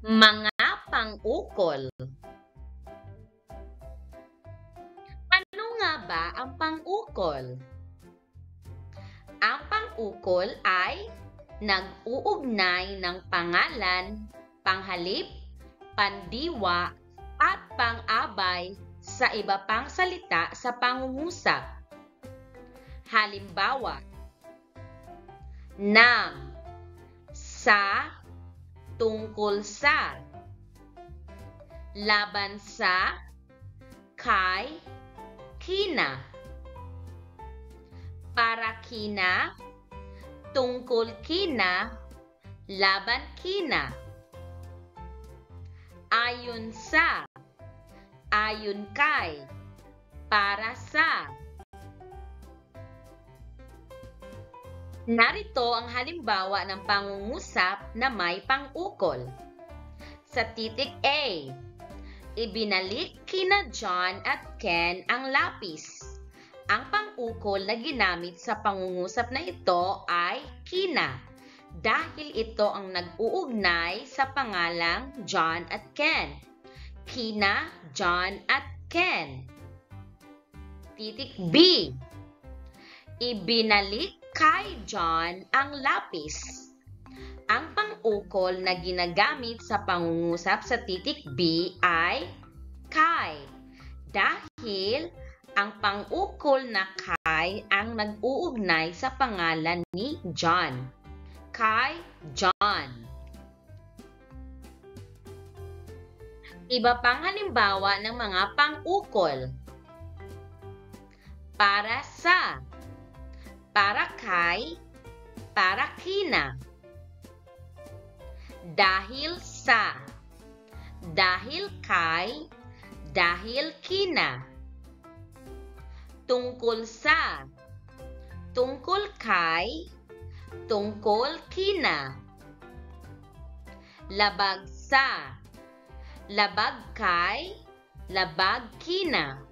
Mga pang-ukol. Ano nga ba ang pang-ukol? Ang pang-ukol ay nag-uugnay ng pangalan, panghalip, pandiwa, at pang-abay sa iba pang salita sa pangungusap. Halimbawa, ng, sa, tungkol sa, laban sa, kay, kina, para kina, tungkol kina, laban kina, ayon sa, ayon kay, para sa. Narito ang halimbawa ng pangungusap na may pang-ukol. Sa titik A, ibinalik kina John at Ken ang lapis. Ang pang-ukol na ginamit sa pangungusap na ito ay kina, dahil ito ang nag-uugnay sa pangalang John at Ken. Kina, John at Ken. Titik B, ibinalik kay John ang lapis. Ang pang-ukol na ginagamit sa pangungusap sa titik B ay kay, dahil ang pang-ukol na kay ang nag-uugnay sa pangalan ni John. Kay John. Iba pang halimbawa ng mga pang-ukol. Para sa, para kay, para kina. Dahil sa, dahil kay, dahil kina. Tungkol sa, tungkol kay, tungkol kina. Labag sa, labag kay, labag kina.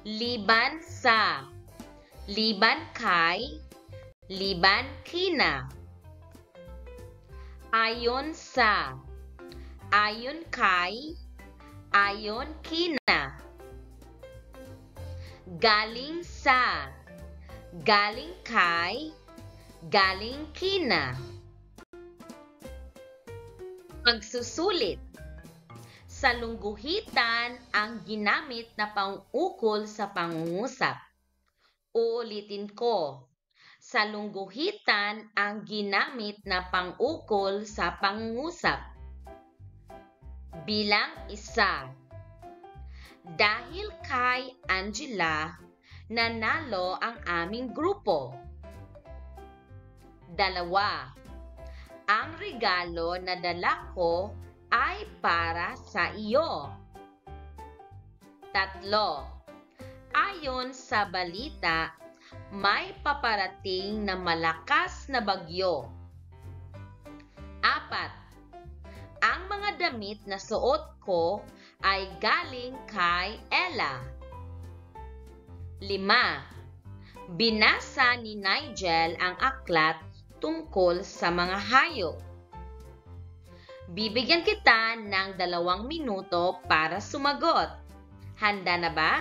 Liban sa, liban kay, liban kina. Ayon sa, ayon kay, ayon kina. Galing sa, galing kay, galing kina. Pagsusulit. Sa lungguhitan ang ginamit na pang-ukol sa pangungusap. Uulitin ko. Sa lungguhitan ang ginamit na pang-ukol sa pangungusap. Bilang isa. Dahil kay Angela, nanalo ang aming grupo. 2. Ang regalo na dala ko ay para sa iyo. 3. Ayon sa balita, may paparating na malakas na bagyo. 4. Ang mga damit na suot ko ay galing kay Ella. 5. Binasa ni Nigel ang aklat tungkol sa mga hayop. Bibigyan kita ng 2 minuto para sumagot. Handa na ba?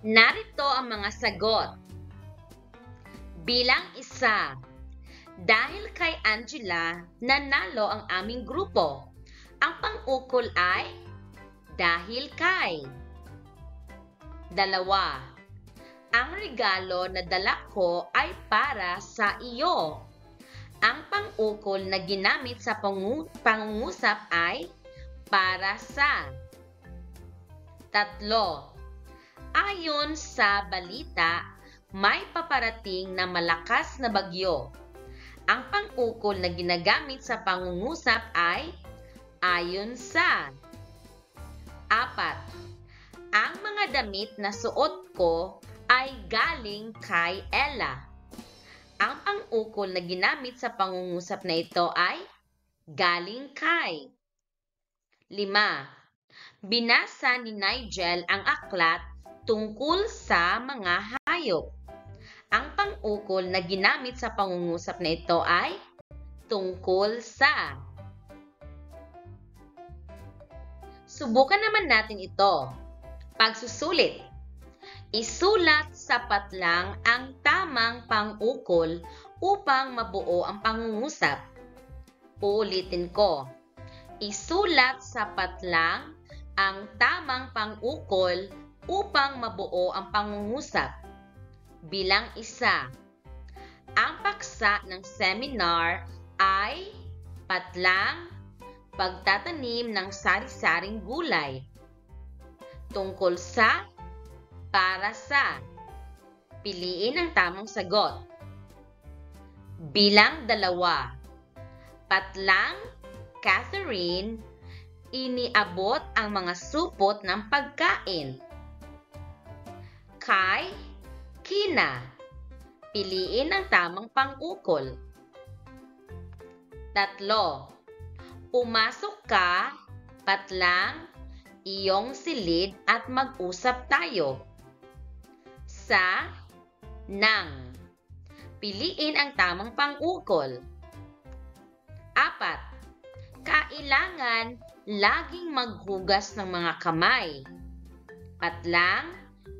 Narito ang mga sagot. Bilang 1. Dahil kay Angela, nanalo ang aming grupo. Ang pang-ukol ay dahil kay. 2. Ang regalo na dala ko ay para sa iyo. Ang pang-ukol na ginamit sa pangungusap ay para sa. 3. Ayon sa balita, may paparating na malakas na bagyo. Ang pang-ukol na ginagamit sa pangungusap ay ayon sa. 4. Ang mga damit na suot ko ay galing kay Ella. Ang pang-ukol na ginamit sa pangungusap na ito ay galing kay. 5. Binasa ni Nigel ang aklat tungkol sa mga hayop. Ang pang-ukol na ginamit sa pangungusap na ito ay tungkol sa. Subukan naman natin ito. Pagsusulit. Isulat sapat lang ang tamang pang-ukol upang mabuo ang pangungusap. Uulitin ko. Isulat sapat lang ang tamang pang-ukol upang mabuo ang pangungusap. Bilang 1. Ang paksa ng seminar ay patlang pagtatanim ng sari-saring gulay. Tungkol sa, para sa. Piliin ang tamang sagot. Bilang 2. Patlang Catherine, iniabot ang mga supot ng pagkain. Kay Kina, piliin ang tamang pang-ukol. 3. Pumasok ka, patlang, iyong silid at mag-usap tayo. Sa, nang. Piliin ang tamang pang-ukol. 4. Kailangan laging maghugas ng mga kamay. Patlang,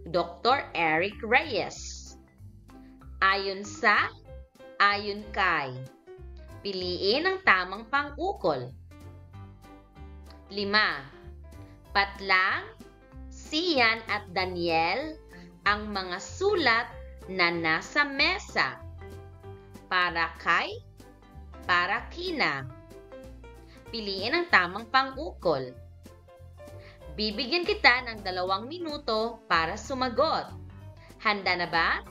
Dr. Eric Reyes. Ayon sa, ayon kay. Piliin ang tamang pang-ukol. 5. Patlang, Sian at Daniel ang mga sulat na nasa mesa. Para kay, para kina. Piliin ang tamang pang-ukol. Bibigyan kita ng 2 minuto para sumagot. Handa na ba?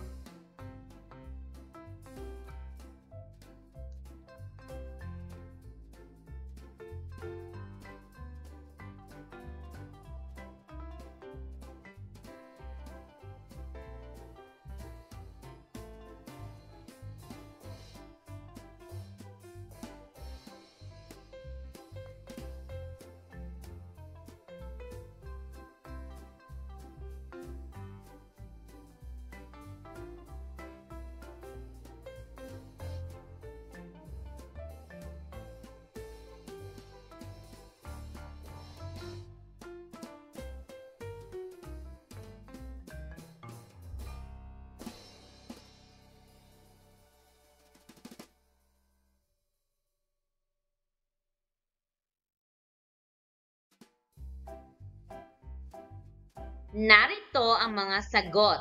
Narito ang mga sagot.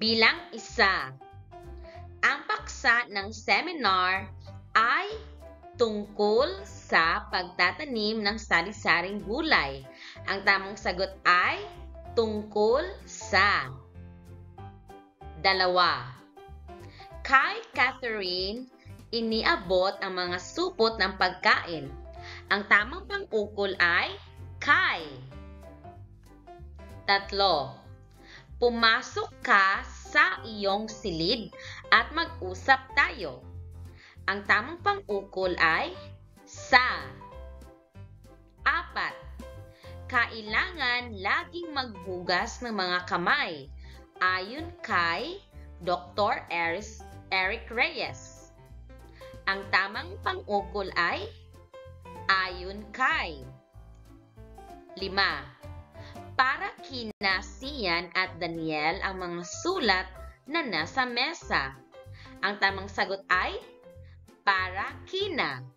Bilang 1. Ang paksa ng seminar ay tungkol sa pagtatanim ng sari-saring gulay. Ang tamang sagot ay tungkol sa. 2. Kay Catherine, iniabot ang mga supot ng pagkain. Ang tamang pang-ukol ay kay. 3. Pumasok ka sa iyong silid at mag-usap tayo. Ang tamang pang-ukol ay sa. 4. Kailangan laging maghugas ng mga kamay. Ayon kay Dr. Eric Reyes. Ang tamang pang-ukol ay ayon kay. 5. Para kina Sian at Daniel ang mga sulat na nasa mesa? Ang tamang sagot ay para kina.